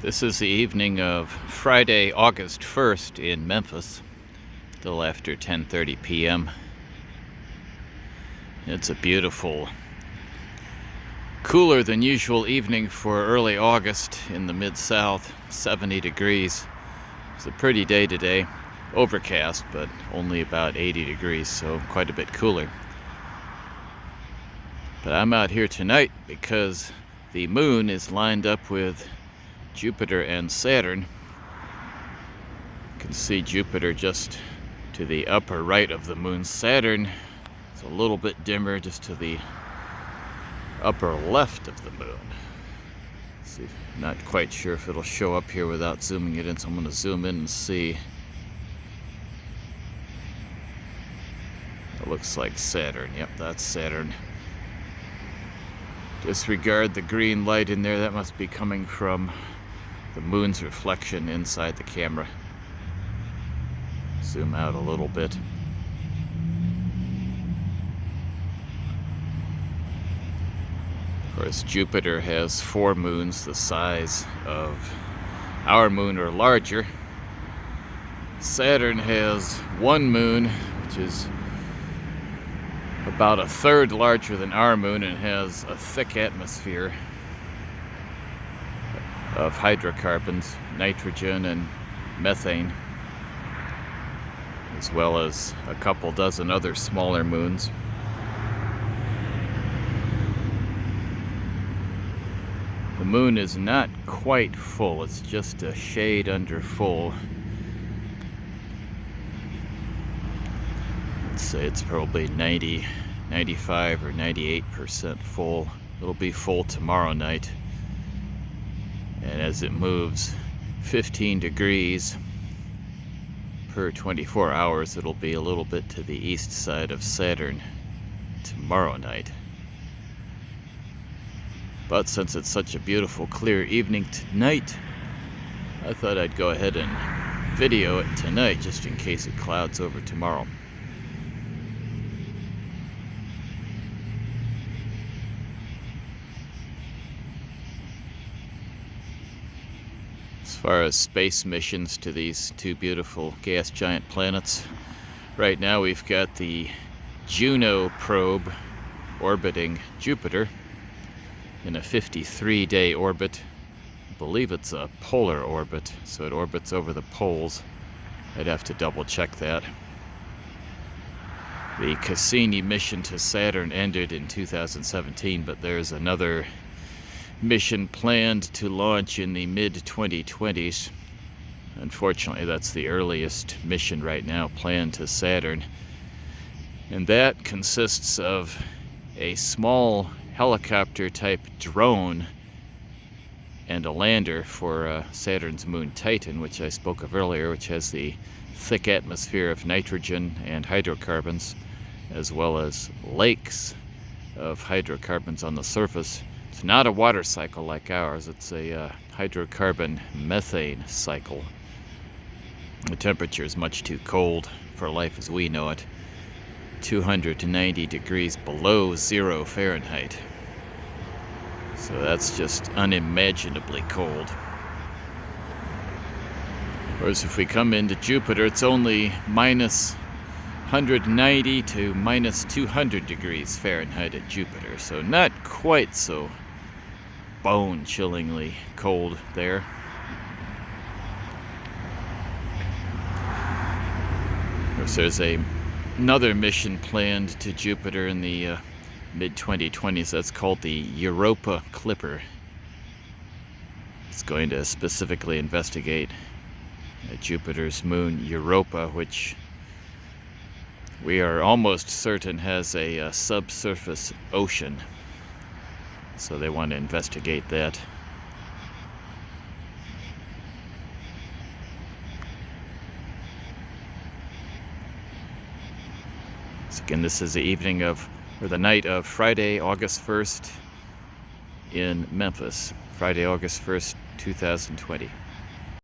This is the evening of Friday, August 1st in Memphis, a little after 10:30 p.m. It's a beautiful, cooler than usual evening for early August in the Mid-South, 70 degrees. It's a pretty day today, overcast, but only about 80 degrees, so quite a bit cooler. But I'm out here tonight because the moon is lined up with Jupiter and Saturn. You can see Jupiter just to the upper right of the moon. Saturn is a little bit dimmer just to the upper left of the moon. See, not quite sure if it'll show up here without zooming it in, so I'm going to zoom in and see. It looks like Saturn. Yep, that's Saturn. Disregard the green light in there. That must be coming from the moon's reflection inside the camera. Zoom out a little bit. Of course, Jupiter has 4 moons the size of our moon or larger. Saturn has 1 moon, which is about a third larger than our moon, and has a thick atmosphere of hydrocarbons, nitrogen and methane, as well as a couple dozen other smaller moons. The moon is not quite full, it's just a shade under full. Let's say it's probably 90, 95 or 98% full. It'll be full tomorrow night. And as it moves 15 degrees per 24 hours, it'll be a little bit to the east side of Saturn tomorrow night. But since it's such a beautiful, clear evening tonight, I thought I'd go ahead and video it tonight just in case it clouds over tomorrow. As far as space missions to these 2 beautiful gas giant planets, right now we've got the Juno probe orbiting Jupiter in a 53-day orbit. I believe it's a polar orbit, so it orbits over the poles. I'd have to double check that. The Cassini mission to Saturn ended in 2017, but there's another mission planned to launch in the mid-2020s. Unfortunately, that's the earliest mission right now planned to Saturn. And that consists of a small helicopter-type drone and a lander for Saturn's moon Titan, which I spoke of earlier, which has the thick atmosphere of nitrogen and hydrocarbons, as well as lakes of hydrocarbons on the surface. It's not a water cycle like ours, it's a hydrocarbon methane cycle. The temperature is much too cold for life as we know it, 290 degrees below 0 Fahrenheit. So that's just unimaginably cold. Whereas if we come into Jupiter, it's only minus 190 to minus 200 degrees Fahrenheit at Jupiter, so not quite so bone-chillingly cold there. Of course, there's another mission planned to Jupiter in the mid-2020s. That's called the Europa Clipper. It's going to specifically investigate Jupiter's moon Europa, which we are almost certain has a subsurface ocean. So they want to investigate that. So again, this is the evening of, or the night of Friday, August 1st in Memphis. Friday, August 1st, 2020.